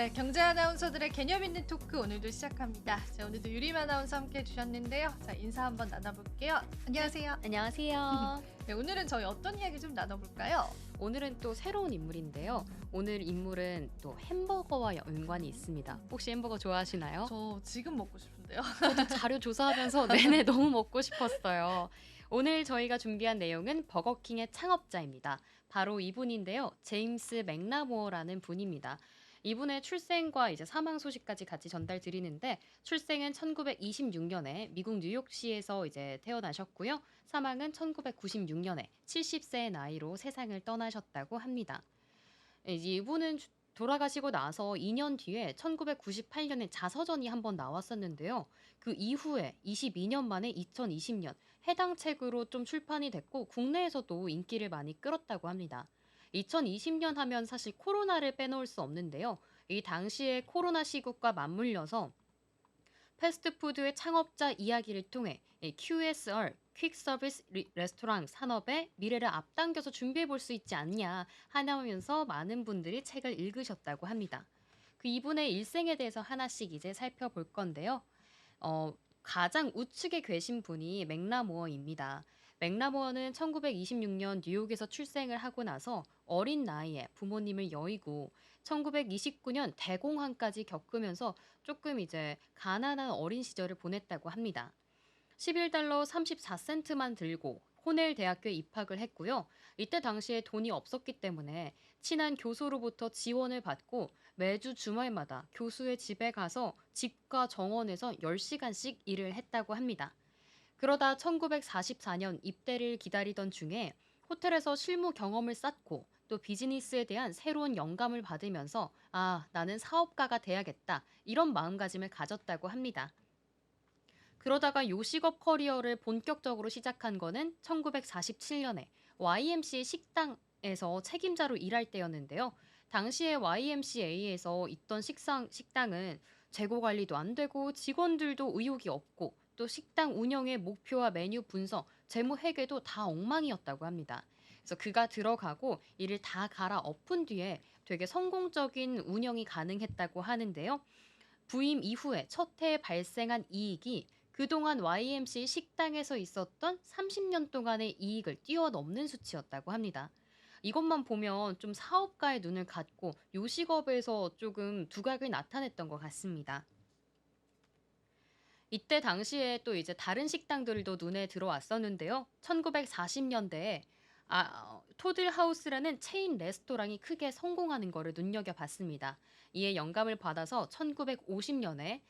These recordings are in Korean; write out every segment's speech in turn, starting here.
네, 경제 아나운서들의 개념 있는 토크 오늘도 시작합니다. 자, 오늘도 유림 아나운서 함께 해주셨는데요. 자, 인사 한번 나눠볼게요. 안녕하세요. 안녕하세요. 네, 오늘은 저희 어떤 이야기 좀 나눠볼까요? 오늘은 또 새로운 인물인데요. 오늘 인물은 또 햄버거와 연관이 있습니다. 혹시 햄버거 좋아하시나요? 저 지금 먹고 싶은데요. 저도 자료 조사하면서 내내 너무 먹고 싶었어요. 오늘 저희가 준비한 내용은 버거킹의 창업자입니다. 바로 이분인데요. 제임스 맥라모어라는 분입니다. 이분의 출생과 이제 사망 소식까지 같이 전달 드리는데 출생은 1926년에 미국 뉴욕시에서 이제 태어나셨고요. 사망은 1996년에 70세의 나이로 세상을 떠나셨다고 합니다. 이분은 돌아가시고 나서 2년 뒤에 1998년에 자서전이 한번 나왔었는데요. 그 이후에 22년 만에 2020년 해당 책으로 좀 출판이 됐고 국내에서도 인기를 많이 끌었다고 합니다. 2020년 하면 사실 코로나를 빼놓을 수 없는데요. 이 당시에 코로나 시국과 맞물려서 패스트푸드의 창업자 이야기를 통해 QSR, 퀵 서비스 레스토랑 산업의 미래를 앞당겨서 준비해 볼 수 있지 않냐 하면서 많은 분들이 책을 읽으셨다고 합니다. 그 이분의 일생에 대해서 하나씩 이제 살펴볼 건데요. 가장 우측에 계신 분이 맥라모어입니다. 맥라모어는 1926년 뉴욕에서 출생을 하고 나서 어린 나이에 부모님을 여의고 1929년 대공황까지 겪으면서 조금 이제 가난한 어린 시절을 보냈다고 합니다. 11달러 34센트만 들고 코넬 대학교에 입학을 했고요. 이때 당시에 돈이 없었기 때문에 친한 교수로부터 지원을 받고 매주 주말마다 교수의 집에 가서 집과 정원에서 10시간씩 일을 했다고 합니다. 그러다 1944년 입대를 기다리던 중에 호텔에서 실무 경험을 쌓고 또 비즈니스에 대한 새로운 영감을 받으면서 나는 사업가가 돼야겠다 이런 마음가짐을 가졌다고 합니다. 그러다가 요식업 커리어를 본격적으로 시작한 거는 1947년에 YMCA 식당에서 책임자로 일할 때였는데요. 당시에 YMCA에서 있던 식당은 재고 관리도 안 되고 직원들도 의욕이 없고 또 식당 운영의 목표와 메뉴 분석, 재무 회계도 다 엉망이었다고 합니다. 그래서 그가 들어가고 이를 다 갈아 엎은 뒤에 되게 성공적인 운영이 가능했다고 하는데요. 부임 이후에 첫 해에 발생한 이익이 그동안 YMC 식당에서 있었던 30년 동안의 이익을 뛰어넘는 수치였다고 합니다. 이것만 보면 좀 사업가의 눈을 갖고 요식업에서 조금 두각을 나타냈던 것 같습니다. 이때 당시에 또 이제 다른 식당들도 눈에 들어왔었는데요. 1940년대에 토들하우스라는 체인 레스토랑이 크게 성공하는 것을 눈여겨봤습니다. 이에 영감을 받아서 1950년에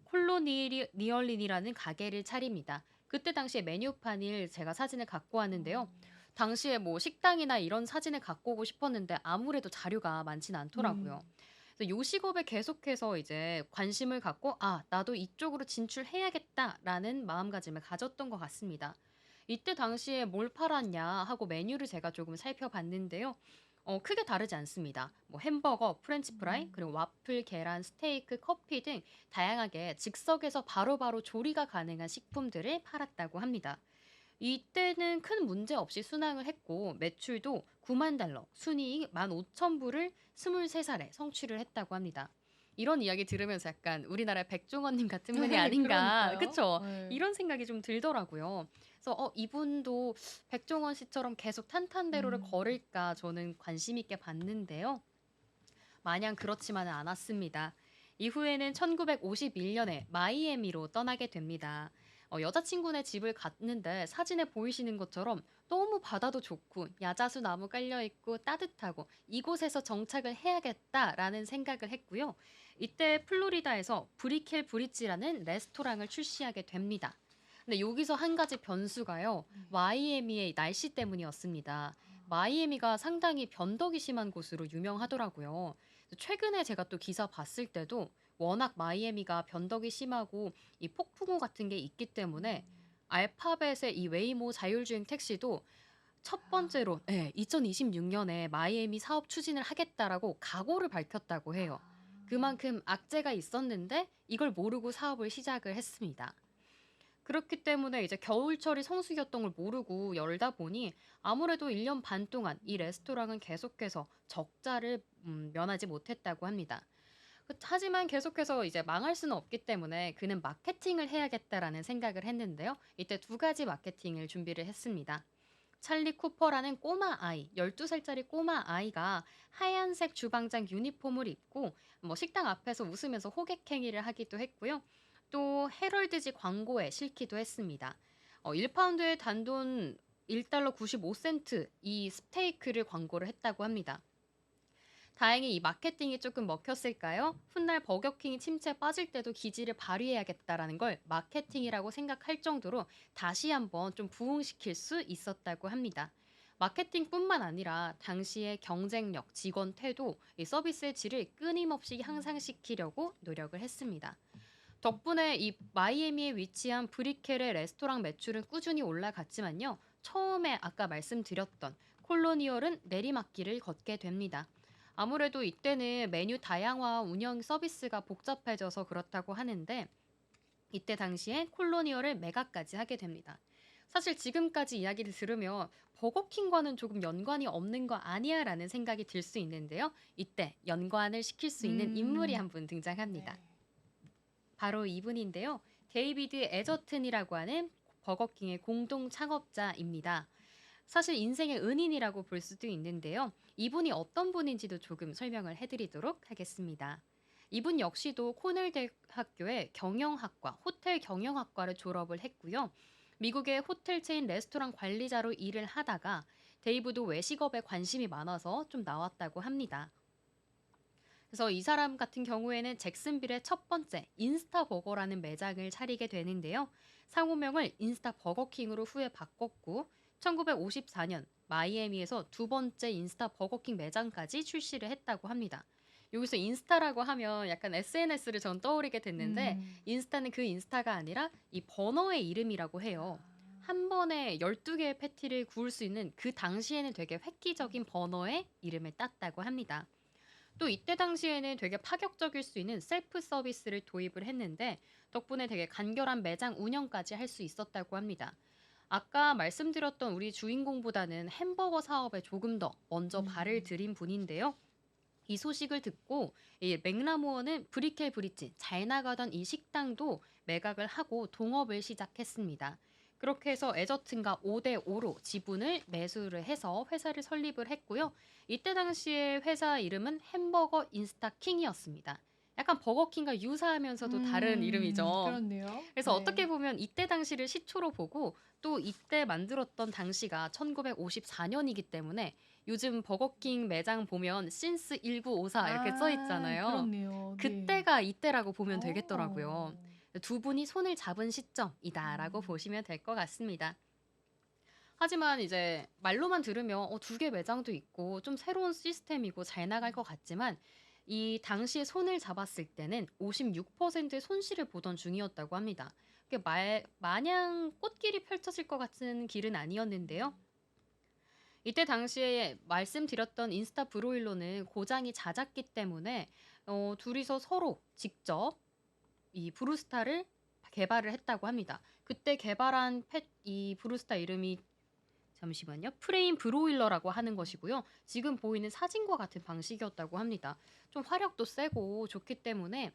콜로니얼린이라는 가게를 차립니다. 그때 당시에 메뉴판을 제가 사진을 갖고 왔는데요. 당시에 뭐 식당이나 이런 사진을 갖고 오고 싶었는데 아무래도 자료가 많지는 않더라고요. 그래서 요식업에 계속해서 이제 관심을 갖고 나도 이쪽으로 진출해야겠다라는 마음가짐을 가졌던 것 같습니다. 이때 당시에 뭘 팔았냐 하고 메뉴를 제가 조금 살펴봤는데요. 크게 다르지 않습니다. 뭐 햄버거, 프렌치 프라이, 그리고 와플, 계란, 스테이크, 커피 등 다양하게 즉석에서 바로바로 조리가 가능한 식품들을 팔았다고 합니다. 이때는 큰 문제 없이 순항을 했고 매출도 9만 달러, 순이익 15,000불을 23살에 성취를 했다고 합니다. 이런 이야기 들으면서 약간 우리나라의 백종원님 같은 분이 아닌가, 그러니까요. 그쵸? 네. 이런 생각이 좀 들더라고요. 그래서 이분도 백종원 씨처럼 계속 탄탄대로를 걸을까 저는 관심 있게 봤는데요. 마냥 그렇지만은 않았습니다. 이후에는 1951년에 마이애미로 떠나게 됩니다. 여자친구네 집을 갔는데 사진에 보이시는 것처럼 너무 바다도 좋고 야자수 나무 깔려있고 따뜻하고 이곳에서 정착을 해야겠다라는 생각을 했고요. 이때 플로리다에서 브리켈 브릿지라는 레스토랑을 출시하게 됩니다. 근데 여기서 한 가지 변수가요. 마이애미의 날씨 때문이었습니다. 마이애미가 상당히 변덕이 심한 곳으로 유명하더라고요. 최근에 제가 또 기사 봤을 때도 워낙 마이애미가 변덕이 심하고 이 폭풍우 같은 게 있기 때문에 알파벳의 이 웨이모 자율주행 택시도 첫 번째로 2026년에 마이애미 사업 추진을 하겠다라고 각오를 밝혔다고 해요. 그만큼 악재가 있었는데 이걸 모르고 사업을 시작을 했습니다. 그렇기 때문에 이제 겨울철이 성수기였던 걸 모르고 열다 보니 아무래도 1년 반 동안 이 레스토랑은 계속해서 적자를 면하지 못했다고 합니다. 하지만 계속해서 이제 망할 수는 없기 때문에 그는 '마케팅을 해야겠다.'라는 생각을 했는데요. 이때 두 가지 마케팅을 준비를 했습니다. 찰리 쿠퍼라는 꼬마 아이, 12살짜리 꼬마 아이가 하얀색 주방장 유니폼을 입고 뭐 식당 앞에서 웃으면서 호객 행위를 하기도 했고요. 또 헤럴드지 광고에 실기도 했습니다. 1파운드에 단돈 $1 95센트 이 스테이크를 광고를 했다고 합니다. 다행히 이 마케팅이 조금 먹혔을까요? 훗날 버거킹이 침체에 빠질 때도 기지를 발휘해야겠다라는 걸 마케팅이라고 생각할 정도로 다시 한번 좀 부흥시킬 수 있었다고 합니다. 마케팅뿐만 아니라 당시의 경쟁력, 직원 태도, 이 서비스의 질을 끊임없이 향상시키려고 노력을 했습니다. 덕분에 이 마이애미에 위치한 브리켈의 레스토랑 매출은 꾸준히 올라갔지만요. 처음에 아까 말씀드렸던 콜로니얼은 내리막길을 걷게 됩니다. 아무래도 이때는 메뉴 다양화 운영 서비스가 복잡해져서 그렇다고 하는데 이때 당시에 콜로니얼을 매각까지 하게 됩니다. 사실 지금까지 이야기를 들으면 버거킹과는 조금 연관이 없는 거 아니야 라는 생각이 들 수 있는데요. 이때 연관을 시킬 수 있는 인물이 음. 한 분 등장합니다. 네. 바로 이분인데요. 데이비드 에저튼이라고 하는 버거킹의 공동 창업자입니다. 사실 인생의 은인이라고 볼 수도 있는데요. 이분이 어떤 분인지도 조금 설명을 해드리도록 하겠습니다. 이분 역시도 코넬 대학교의 경영학과, 호텔 경영학과를 졸업을 했고요. 미국의 호텔 체인 레스토랑 관리자로 일을 하다가 데이브도 외식업에 관심이 많아서 좀 나왔다고 합니다. 그래서 이 사람 같은 경우에는 잭슨빌의 첫 번째 인스타버거라는 매장을 차리게 되는데요. 상호명을 인스타버거킹으로 후에 바꿨고 1954년 마이애미에서 두 번째 인스타버거킹 매장까지 출시를 했다고 합니다. 여기서 인스타라고 하면 약간 SNS를 전 떠오르게 됐는데 음. 인스타는 그 인스타가 아니라 이 버너의 이름이라고 해요. 한 번에 12개의 패티를 구울 수 있는 그 당시에는 되게 획기적인 버너의 이름을 땄다고 합니다. 또 이때 당시에는 되게 파격적일 수 있는 셀프 서비스를 도입을 했는데 덕분에 되게 간결한 매장 운영까지 할 수 있었다고 합니다. 아까 말씀드렸던 우리 주인공보다는 햄버거 사업에 조금 더 먼저 발을 음. 들인 분인데요. 이 소식을 듣고 이 맥라모어는 브리켈 브릿지 잘 나가던 이 식당도 매각을 하고 동업을 시작했습니다. 그렇게 해서 에저튼과 5대 5로 지분을 매수를 해서 회사를 설립을 했고요. 이때 당시에 회사 이름은 햄버거 인스타킹이었습니다. 약간 버거킹과 유사하면서도 다른 이름이죠. 그렇네요. 그래서 네. 어떻게 보면 이때 당시를 시초로 보고 또 이때 만들었던 당시가 1954년이기 때문에 요즘 버거킹 매장 보면 신스 1954 이렇게 써 있잖아요. 그렇네요. 네. 그때가 이때라고 보면 되겠더라고요. 어. 두 분이 손을 잡은 시점이다라고 음. 보시면 될 것 같습니다. 하지만 이제 말로만 들으면 두 개 매장도 있고 좀 새로운 시스템이고 잘 나갈 것 같지만 이 당시에 손을 잡았을 때는 56%의 손실을 보던 중이었다고 합니다. 그게 마냥 꽃길이 펼쳐질 것 같은 길은 아니었는데요. 이때 당시에 말씀드렸던 인스타 브로일러는 고장이 잦았기 때문에 둘이서 서로 직접 이 브루스타를 개발을 했다고 합니다. 그때 개발한 이 브루스타 이름이 잠시만요. 프레임 브로일러라고 하는 것이고요. 지금 보이는 사진과 같은 방식이었다고 합니다. 좀 화력도 세고 좋기 때문에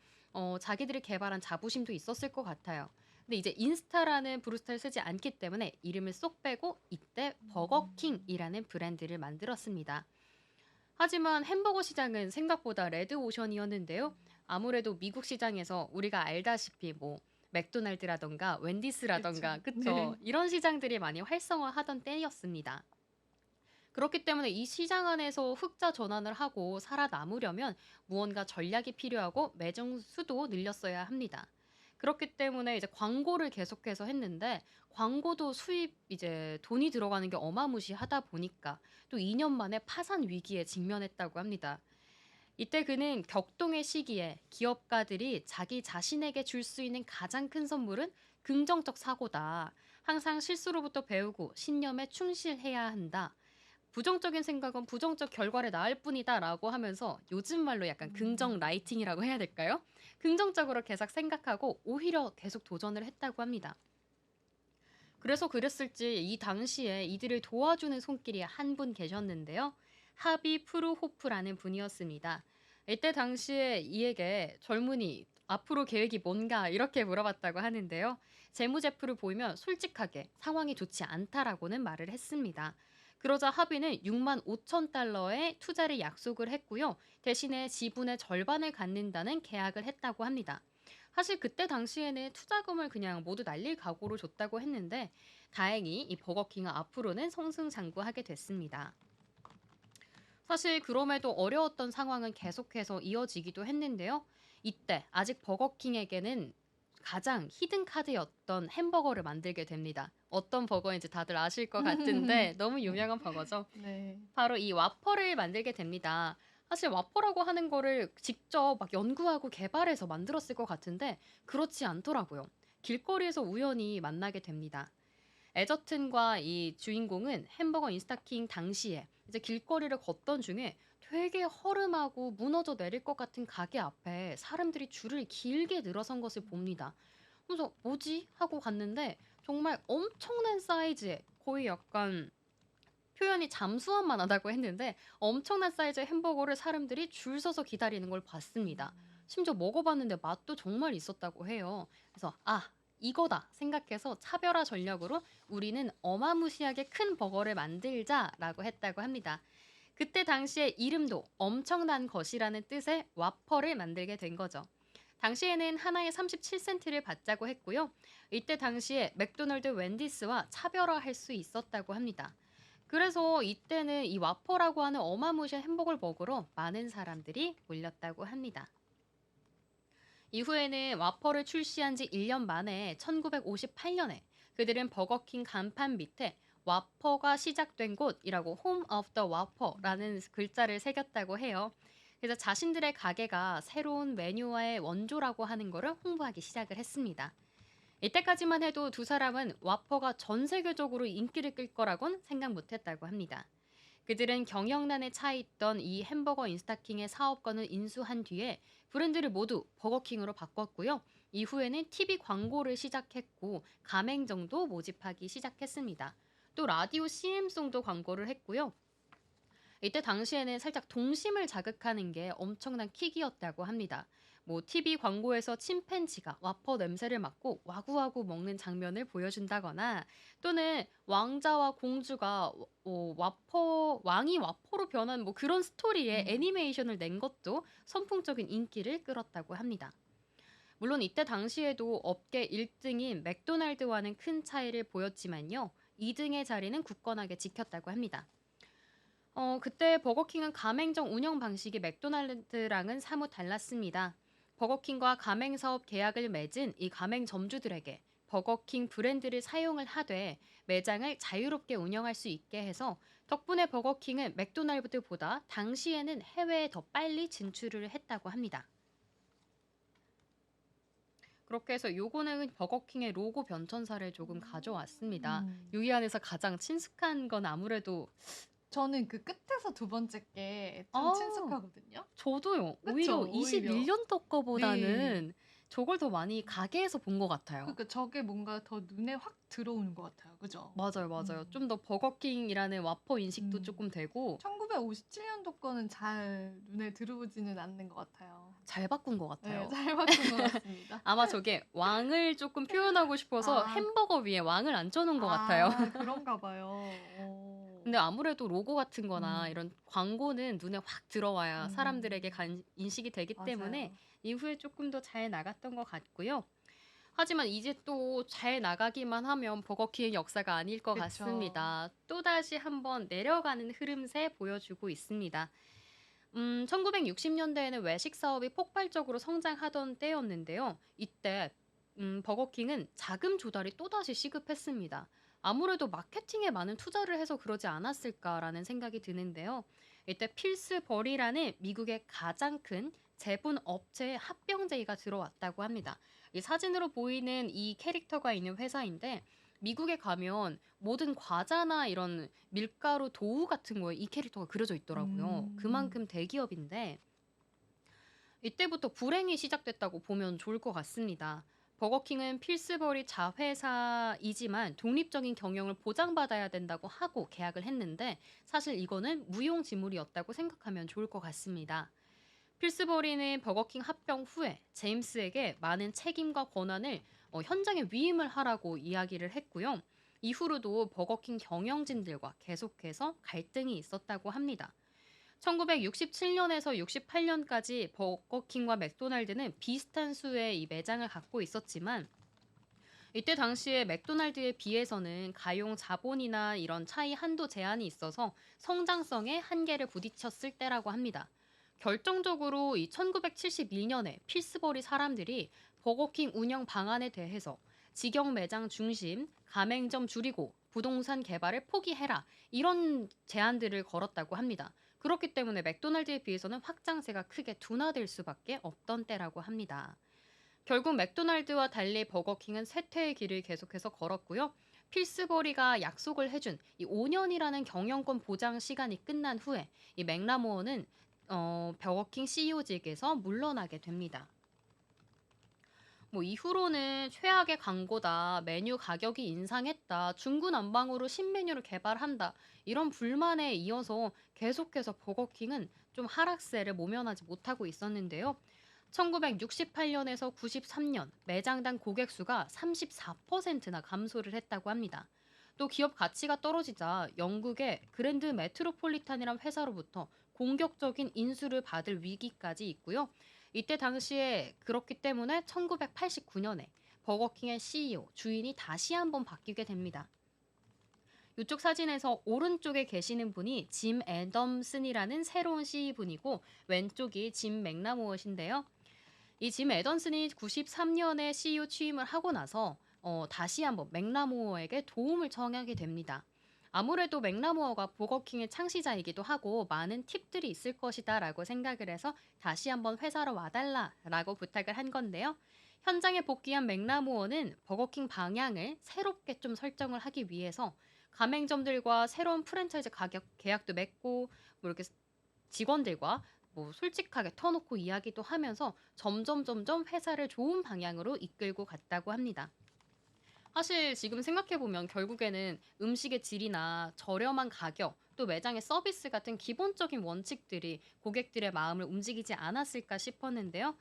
자기들이 개발한 자부심도 있었을 것 같아요. 근데 이제 인스타라는 브루스타를 쓰지 않기 때문에 이름을 쏙 빼고 이때 버거킹이라는 브랜드를 만들었습니다. 하지만 햄버거 시장은 생각보다 레드오션이었는데요. 아무래도 미국 시장에서 우리가 알다시피 뭐 맥도날드라던가 웬디스라던가 그쵸. 네. 그쵸? 이런 시장들이 많이 활성화하던 때였습니다. 그렇기 때문에 이 시장 안에서 흑자 전환을 하고 살아남으려면 무언가 전략이 필요하고 매장 수도 늘렸어야 합니다. 그렇기 때문에 이제 광고를 계속해서 했는데 광고도 수입 이제 돈이 들어가는 게 어마무시하다 보니까 또 2년 만에 파산 위기에 직면했다고 합니다. 이때 그는 격동의 시기에 기업가들이 자기 자신에게 줄 수 있는 가장 큰 선물은 긍정적 사고다. 항상 실수로부터 배우고 신념에 충실해야 한다. 부정적인 생각은 부정적 결과를 낳을 뿐이다라고 하면서 요즘 말로 약간 긍정 음. 라이팅이라고 해야 될까요? 긍정적으로 계속 생각하고 오히려 계속 도전을 했다고 합니다. 그래서 그랬을지 이 당시에 이들을 도와주는 손길이 한 분 계셨는데요. 하비 프루호프라는 분이었습니다. 이때 당시에 이에게 젊은이 "앞으로 계획이 뭔가?" 이렇게 물어봤다고 하는데요. 재무제표를 보이며 솔직하게 "상황이 좋지 않다."라고는 말을 했습니다. 그러자 하비는 65,000달러의 투자를 약속을 했고요. 대신에 지분의 절반을 갖는다는 계약을 했다고 합니다. 사실 그때 당시에는 투자금을 그냥 모두 날릴 각오로 줬다고 했는데 다행히 이 버거킹은 앞으로는 승승장구하게 됐습니다. 사실 그럼에도 어려웠던 상황은 계속해서 이어지기도 했는데요. 이때 아직 버거킹에게는 가장 히든 카드였던 햄버거를 만들게 됩니다. 어떤 버거인지 다들 아실 것 같은데 너무 네. 유명한 버거죠. 네. 바로 이 와퍼를 만들게 됩니다. 사실 와퍼라고 하는 거를 직접 막 연구하고 개발해서 만들었을 것 같은데 그렇지 않더라고요. 길거리에서 우연히 만나게 됩니다. 에저튼과 이 주인공은 햄버거 인스타킹 당시에 이제 길거리를 걷던 중에 되게 허름하고 무너져 내릴 것 같은 가게 앞에 사람들이 줄을 길게 늘어선 것을 봅니다. 그래서 뭐지? 하고 갔는데 정말 엄청난 사이즈의 거의 약간 표현이 잠수함만 하다고 했는데 엄청난 사이즈의 햄버거를 사람들이 줄 서서 기다리는 걸 봤습니다. 음. 심지어 먹어봤는데 맛도 정말 있었다고 해요. 그래서 아, 이거다 생각해서 차별화 전략으로 우리는 어마무시하게 큰 버거를 만들자라고 했다고 합니다. 그때 당시에 이름도 엄청난 것이라는 뜻의 와퍼를 만들게 된 거죠. 당시에는 하나에 37센트를 받자고 했고요. 이때 당시에 맥도널드 웬디스와 차별화할 수 있었다고 합니다. 그래서 이때는 이 와퍼라고 하는 어마무시한 햄버거를 먹으러 많은 사람들이 몰렸다고 합니다. 이후에는 와퍼를 출시한 지 1년 만에 1958년에 그들은 버거킹 간판 밑에 와퍼가 시작된 곳이라고 Home of the Whopper라는 글자를 새겼다고 해요. 그래서 자신들의 가게가 새로운 메뉴와의 원조라고 하는 것을 홍보하기 시작을 했습니다. 이때까지만 해도 두 사람은 와퍼가 전 세계적으로 인기를 끌 거라곤 생각 못했다고 합니다. 그들은 경영난에 차 있던 이 햄버거 인스타킹의 사업권을 인수한 뒤에 브랜드를 모두 버거킹으로 바꿨고요. 이후에는 TV 광고를 시작했고 가맹점도 모집하기 시작했습니다. 또 라디오 CM송도 광고를 했고요. 이때 당시에는 살짝 동심을 자극하는 게 엄청난 킥이었다고 합니다. 뭐 TV 광고에서 침팬지가 와퍼 냄새를 맡고 와구와구 먹는 장면을 보여준다거나 또는 왕자와 공주가 왕이 와퍼로 변한 뭐 그런 스토리의 음. 애니메이션을 낸 것도 선풍적인 인기를 끌었다고 합니다. 물론 이때 당시에도 업계 1등인 맥도날드와는 큰 차이를 보였지만요. 2등의 자리는 굳건하게 지켰다고 합니다. 그때 버거킹은 가맹점 운영 방식이 맥도날드랑은 사뭇 달랐습니다. 버거킹과 가맹 사업 계약을 맺은 이 가맹점주들에게 버거킹 브랜드를 사용을 하되 매장을 자유롭게 운영할 수 있게 해서 덕분에 버거킹은 맥도날드보다 당시에는 해외에 더 빨리 진출을 했다고 합니다. 그렇게 해서 요거는 버거킹의 로고 변천사를 조금 가져왔습니다. 음. 요 이 안에서 가장 친숙한 건 아무래도 저는 그 끝에서 두 번째 게 좀 아 친숙하거든요. 저도요. 오히려 그쵸. 오히려. 21년도 네. 거보다는 저걸 더 많이 가게에서 본 것 같아요. 그러니까 저게 뭔가 더 눈에 확 들어오는 것 같아요. 그죠? 맞아요, 맞아요. 음. 좀 더 버거킹이라는 와퍼 인식도 음. 조금 되고 1957년도 거는 잘 눈에 들어오지는 않는 것 같아요. 잘 바꾼 것 네. 같아요. 잘 바꾼 것 같습니다. 아마 저게 왕을 조금 표현하고 싶어서 아. 햄버거 위에 왕을 얹어 놓은 것 같아요. 그런가 봐요. 근데 아무래도 로고 같은 거나 음. 이런 광고는 눈에 확 들어와야 사람들에게 음. 인식이 되기 때문에 맞아요. 이후에 조금 더 잘 나갔던 것 같고요. 하지만 이제 또 잘 나가기만 하면 버거킹의 역사가 아닐 것 그쵸. 같습니다. 또다시 한번 내려가는 흐름세 보여주고 있습니다. 1960년대에는 외식 사업이 폭발적으로 성장하던 때였는데요. 이때 버거킹은 자금 조달이 또다시 시급했습니다. 아무래도 마케팅에 많은 투자를 해서 그러지 않았을까라는 생각이 드는데요. 이때 필스버리라는 미국의 가장 큰 제분 업체의 합병제의가 들어왔다고 합니다. 이 사진으로 보이는 이 캐릭터가 있는 회사인데 미국에 가면 모든 과자나 이런 밀가루 도우 같은 거에 이 캐릭터가 그려져 있더라고요. 음. 그만큼 대기업인데 이때부터 불행이 시작됐다고 보면 좋을 것 같습니다. 버거킹은 필스버리 자회사이지만 독립적인 경영을 보장받아야 된다고 하고 계약을 했는데 사실 이거는 무용지물이었다고 생각하면 좋을 것 같습니다. 필스버리는 버거킹 합병 후에 제임스에게 많은 책임과 권한을 현장에 위임을 하라고 이야기를 했고요. 이후로도 버거킹 경영진들과 계속해서 갈등이 있었다고 합니다. 1967년에서 68년까지 버거킹과 맥도날드는 비슷한 수의 이 매장을 갖고 있었지만 이때 당시에 맥도날드에 비해서는 가용 자본이나 이런 차이 한도 제한이 있어서 성장성에 한계를 부딪혔을 때라고 합니다. 결정적으로 이 1971년에 필스버리 사람들이 버거킹 운영 방안에 대해서 직영 매장 중심, 가맹점 줄이고 부동산 개발을 포기해라 이런 제안들을 걸었다고 합니다. 그렇기 때문에 맥도날드에 비해서는 확장세가 크게 둔화될 수밖에 없던 때라고 합니다. 결국 맥도날드와 달리 버거킹은 쇠퇴의 길을 계속해서 걸었고요. 필스버리가 약속을 해준 이 5년이라는 경영권 보장 시간이 끝난 후에 이 맥라모어는 버거킹 CEO직에서 물러나게 됩니다. 이후로는 최악의 광고다, 메뉴 가격이 인상했다, 중구난방으로 신메뉴를 개발한다 이런 불만에 이어서 계속해서 버거킹은 좀 하락세를 모면하지 못하고 있었는데요. 1968년에서 93년 매장당 고객 수가 34%나 감소를 했다고 합니다. 또 기업 가치가 떨어지자 영국의 그랜드 메트로폴리탄이란 회사로부터 공격적인 인수를 받을 위기까지 있고요. 이때 당시에 그렇기 때문에 1989년에 버거킹의 CEO, 주인이 다시 한번 바뀌게 됩니다. 이쪽 사진에서 오른쪽에 계시는 분이 짐 애덤슨이라는 새로운 CEO분이고 왼쪽이 짐 맥라모어신데요. 이 짐 애덤슨이 93년에 CEO 취임을 하고 나서 다시 한번 맥라모어에게 도움을 청하게 됩니다. 아무래도 맥라모어가 버거킹의 창시자이기도 하고 많은 팁들이 있을 것이다 라고 생각을 해서 다시 한번 회사로 와달라 라고 부탁을 한 건데요. 현장에 복귀한 맥라모어는 버거킹 방향을 새롭게 좀 설정을 하기 위해서 가맹점들과 새로운 프랜차이즈 가격 계약도 맺고 이렇게 직원들과 솔직하게 터놓고 이야기도 하면서 점점 회사를 좋은 방향으로 이끌고 갔다고 합니다. 사실 지금 생각해보면 결국에는 음식의 질이나 저렴한 가격, 또 매장의 서비스 같은 기본적인 원칙들이 고객들의 마음을 움직이지 않았을까 싶었는데요.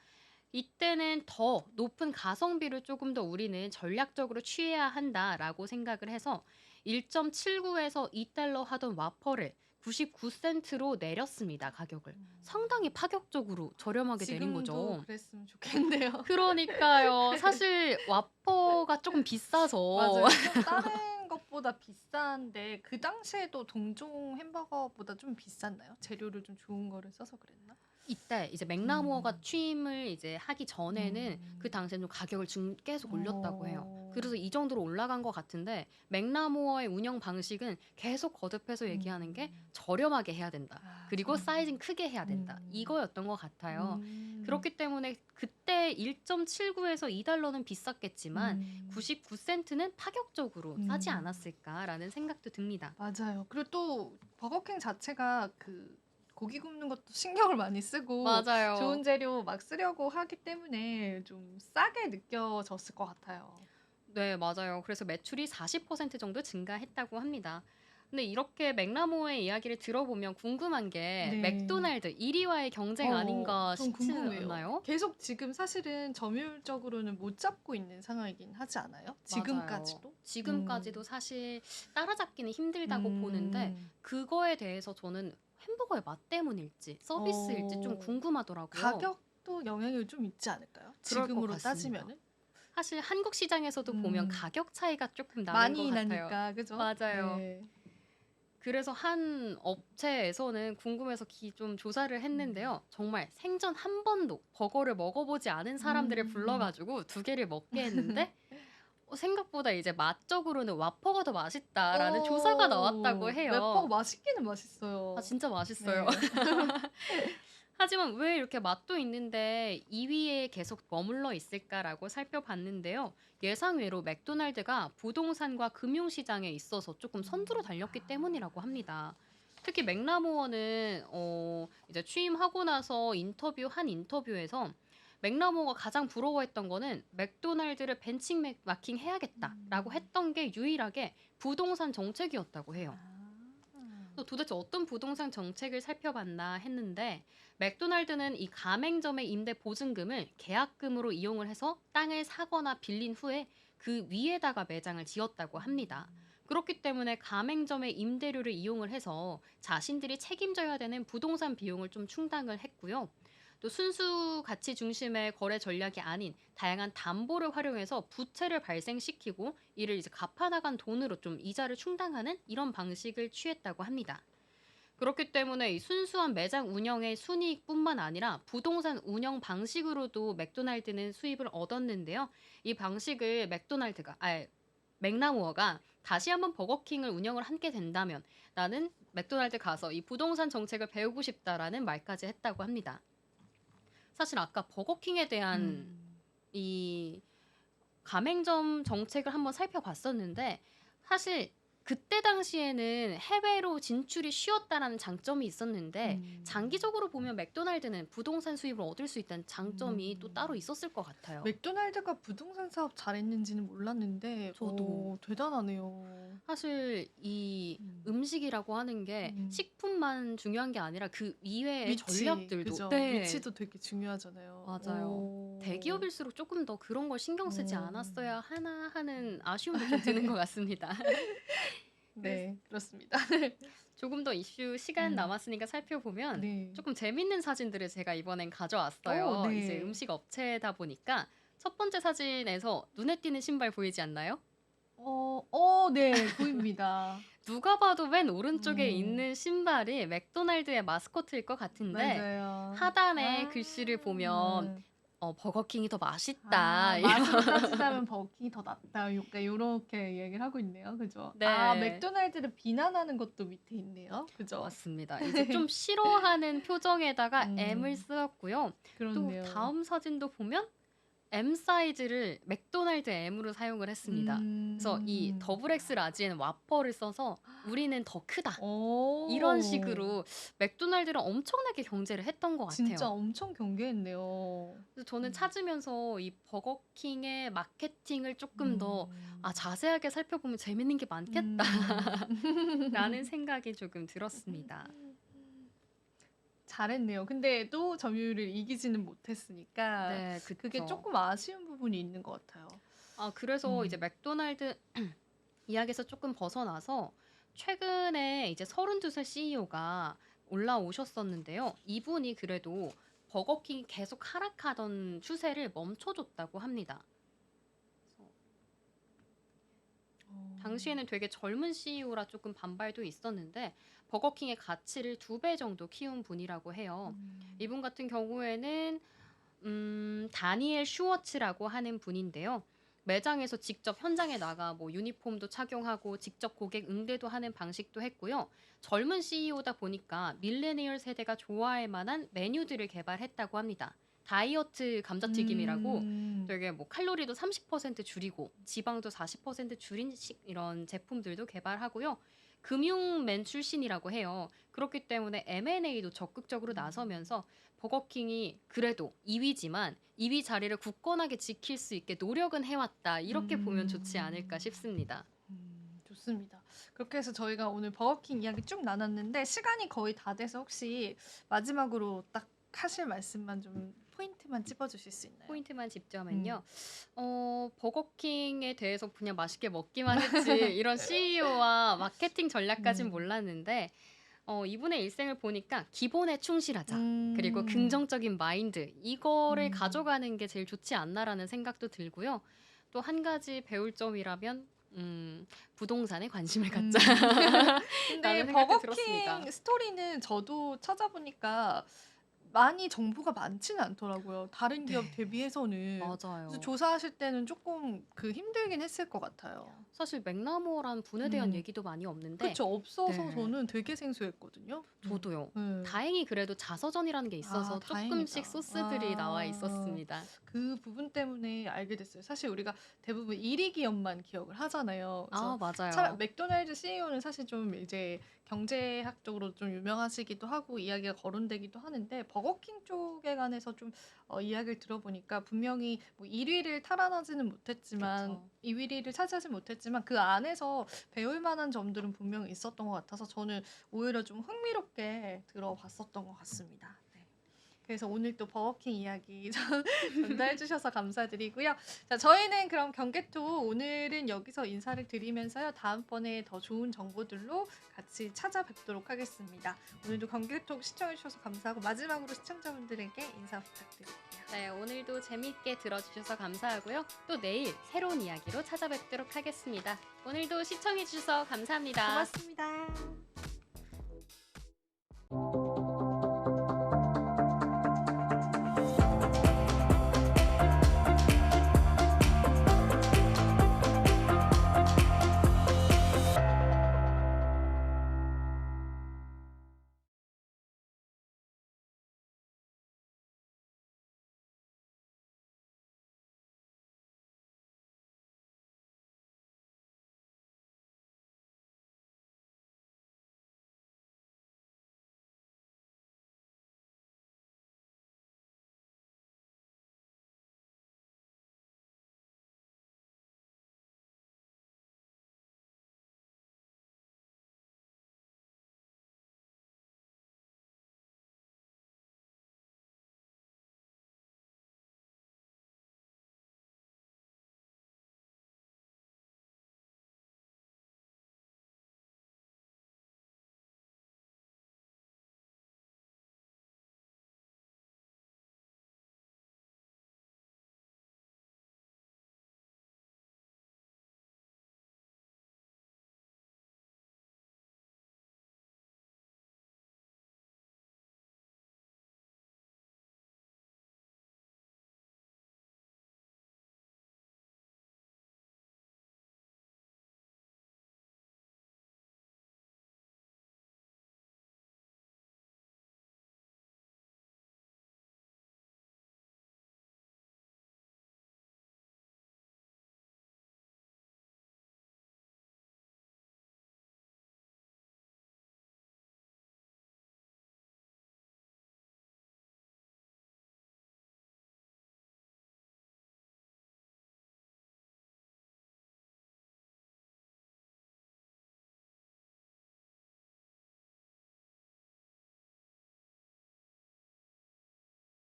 이때는 더 높은 가성비를 조금 더 우리는 전략적으로 취해야 한다라고 생각을 해서 1.79에서 2달러 하던 와퍼를 99센트로 내렸습니다, 가격을. 상당히 파격적으로 저렴하게 내린 지금도 거죠. 그랬으면 좋겠는데요. 그러니까요. 사실 와퍼가 조금 비싸서 맞아요. 다른 것보다 비싼데 그 당시에도 동종 햄버거보다 좀 비쌌나요? 재료를 좀 좋은 거를 써서 그랬나? 이때 이제 맥라모어가 음. 취임을 이제 하기 전에는 그 당시에는 가격을 계속 올렸다고 해요. 그래서 이 정도로 올라간 것 같은데 맥라모어의 운영 방식은 계속 거듭해서 얘기하는 게 저렴하게 해야 된다. 그리고 사이즈는 크게 해야 된다. 이거였던 것 같아요. 그렇기 때문에 그때 1.79에서 2달러는 비쌌겠지만 99센트는 파격적으로 싸지 않았을까라는 생각도 듭니다. 맞아요. 그리고 또 버거킹 자체가 그 고기 굽는 것도 신경을 많이 쓰고 맞아요. 좋은 재료 막 쓰려고 하기 때문에 좀 싸게 느껴졌을 것 같아요. 네, 맞아요. 그래서 매출이 40% 정도 증가했다고 합니다. 근데 이렇게 맥라모어의 이야기를 들어보면 궁금한 게 네. 맥도날드 1위와의 경쟁 아닌가 좀 싶지 궁금해요. 않나요? 계속 지금 사실은 점유율적으로는 못 잡고 있는 상황이긴 하지 않아요? 지금까지도? 맞아요. 지금까지도 사실 따라잡기는 힘들다고 보는데 그거에 대해서 저는 햄버거의 맛 때문일지 서비스일지 좀 궁금하더라고요. 가격도 영향이 좀 있지 않을까요? 그럴 것 지금으로 같습니다. 따지면은? 사실 한국 시장에서도 보면 가격 차이가 조금 나는 많이 것 같아요. 나니까, 그죠? 맞아요. 네. 그래서 한 업체에서는 궁금해서 좀 조사를 했는데요. 정말 생전 한 번도 버거를 먹어보지 않은 사람들을 불러가지고 2개를 먹게 했는데 생각보다 이제 맛적으로는 와퍼가 더 맛있다라는 조사가 나왔다고 해요. 맵버거 맛있기는 맛있어요. 아, 진짜 맛있어요. 네. 하지만 왜 이렇게 맛도 있는데 2위에 계속 머물러 있을까라고 살펴봤는데요. 예상외로 맥도날드가 부동산과 금융시장에 있어서 조금 선두로 달렸기 때문이라고 합니다. 특히 맥라모어는 이제 취임하고 나서 한 인터뷰에서 맥라모어가 가장 부러워했던 거는 맥도날드를 벤치마킹 해야겠다라고 했던 게 유일하게 부동산 정책이었다고 해요. 또 도대체 어떤 부동산 정책을 살펴봤나 했는데 맥도날드는 이 가맹점의 임대 보증금을 계약금으로 이용을 해서 땅을 사거나 빌린 후에 그 위에다가 매장을 지었다고 합니다. 그렇기 때문에 가맹점의 임대료를 이용을 해서 자신들이 책임져야 되는 부동산 비용을 좀 충당을 했고요. 또 순수 가치 중심의 거래 전략이 아닌 다양한 담보를 활용해서 부채를 발생시키고 이를 이제 갚아나간 돈으로 좀 이자를 충당하는 이런 방식을 취했다고 합니다. 그렇기 때문에 이 순수한 매장 운영의 순이익뿐만 아니라 부동산 운영 방식으로도 맥도날드는 수입을 얻었는데요. 이 방식을 맥나무어가 다시 한번 버거킹을 운영을 하게 된다면 나는 맥도날드 가서 이 부동산 정책을 배우고 싶다라는 말까지 했다고 합니다. 사실 아까 버거킹에 대한 음. 이 가맹점 정책을 한번 살펴봤었는데 사실 그때 당시에는 해외로 진출이 쉬웠다라는 장점이 있었는데 장기적으로 보면 맥도날드는 부동산 수입을 얻을 수 있다는 장점이 또 따로 있었을 것 같아요. 맥도날드가 부동산 사업 잘했는지는 몰랐는데, 저도. 대단하네요. 사실 이 음. 음식이라고 하는 게 음. 식품만 중요한 게 아니라 그 이외의 위치, 전략들도 그죠? 네. 위치도 되게 중요하잖아요. 맞아요. 대기업일수록 조금 더 그런 걸 신경 쓰지 음. 않았어야 하나 하는 아쉬움도 좀 드는 것 같습니다. 네, 그렇습니다. 조금 더 이슈 시간 음. 남았으니까 살펴보면 네. 조금 재밌는 사진들을 제가 이번엔 가져왔어요. 네. 이제 음식 업체다 보니까 첫 번째 사진에서 눈에 띄는 신발 보이지 않나요? 네, 보입니다. 누가 봐도 맨 오른쪽에 음. 있는 신발이 맥도날드의 마스코트일 것 같은데 맞아요. 하단의 글씨를 보면 버거킹이 더 맛있다. 맛으로 따지자면 버거킹이 더 낫다. 약간 요렇게 얘기를 하고 있네요. 그죠? 네. 맥도날드를 비난하는 것도 밑에 있네요. 그죠? 맞습니다. 이제 좀 싫어하는 표정에다가 음. M을 쓰었고요. 그렇네요. 또 다음 사진도 보면 M 사이즈를 맥도날드 M으로 사용을 했습니다. 그래서 이 더블 X 라지엔 와퍼를 써서 우리는 더 크다. 이런 식으로 맥도날드랑 엄청나게 경제를 했던 것 같아요. 진짜 엄청 경계했네요. 그래서 저는 찾으면서 이 버거킹의 마케팅을 조금 더 자세하게 살펴보면 재밌는 게 많겠다. 라는 생각이 조금 들었습니다. 잘했네요. 근데 또 점유율을 이기지는 못했으니까 네, 그게 그쵸. 조금 아쉬운 부분이 있는 것 같아요. 그래서 이제 맥도날드 이야기에서 조금 벗어나서 최근에 이제 32살 CEO가 올라오셨었는데요. 이분이 그래도 버거킹이 계속 하락하던 추세를 멈춰줬다고 합니다. 당시에는 되게 젊은 CEO라 조금 반발도 있었는데 버거킹의 가치를 2배 정도 키운 분이라고 해요. 이분 같은 경우에는 다니엘 슈워츠라고 하는 분인데요. 매장에서 직접 현장에 나가 뭐 유니폼도 착용하고 직접 고객 응대도 하는 방식도 했고요. 젊은 CEO다 보니까 밀레니얼 세대가 좋아할 만한 메뉴들을 개발했다고 합니다. 다이어트 감자튀김이라고 되게 뭐 칼로리도 30% 줄이고 지방도 40% 줄인 이런 제품들도 개발하고요. 금융맨 출신이라고 해요. 그렇기 때문에 M&A도 적극적으로 나서면서 버거킹이 그래도 2위지만 2위 자리를 굳건하게 지킬 수 있게 노력은 해왔다. 이렇게 보면 좋지 않을까 싶습니다. 좋습니다. 그렇게 해서 저희가 오늘 버거킹 이야기 쭉 나눴는데 시간이 거의 다 돼서 혹시 마지막으로 딱 하실 말씀만 좀 포인트만 찝어주실 수 있나요? 포인트만 짚자면요. 버거킹에 대해서 그냥 맛있게 먹기만 했지 이런 CEO와 마케팅 전략까진 몰랐는데 이분의 일생을 보니까 기본에 충실하자. 그리고 긍정적인 마인드 이거를 가져가는 게 제일 좋지 않나라는 생각도 들고요. 또 한 가지 배울 점이라면 부동산에 관심을 갖자. 근데 버거킹 스토리는 저도 찾아보니까 많이 정보가 많지는 않더라고요. 다른 기업 네. 대비해서는. 맞아요. 그래서 조사하실 때는 조금 힘들긴 했을 것 같아요. 사실 맥나모란 분에 대한 얘기도 많이 없는데 그쵸. 없어서 네. 저는 되게 생소했거든요. 저도요. 네. 다행히 그래도 자서전이라는 게 있어서 조금씩 다행이다. 소스들이 나와 있었습니다. 그 부분 때문에 알게 됐어요. 사실 우리가 대부분 1위 기업만 기억을 하잖아요. 그래서 맞아요. 맥도날드 CEO는 사실 좀 이제 경제학적으로 좀 유명하시기도 하고 이야기가 거론되기도 하는데 버거킹 쪽에 관해서 좀 이야기를 들어보니까 분명히 뭐 1위를 탈환하지는 못했지만 그쵸. 2위를 차지하지 못했지만 그 안에서 배울 만한 점들은 분명히 있었던 것 같아서 저는 오히려 좀 흥미롭게 들어봤었던 것 같습니다. 네. 그래서 오늘 또 버거킹 이야기 전달해 주셔서 감사드리고요. 자, 저희는 그럼 경계톡 오늘은 여기서 인사를 드리면서요. 다음번에 더 좋은 정보들로 같이 찾아뵙도록 하겠습니다. 오늘도 경계톡 시청해 주셔서 감사하고 마지막으로 시청자분들에게 인사 부탁드릴게요. 네, 오늘도 재미있게 들어주셔서 감사하고요. 또 내일 새로운 이야기로 찾아뵙도록 하겠습니다. 오늘도 시청해주셔서 감사합니다. 고맙습니다.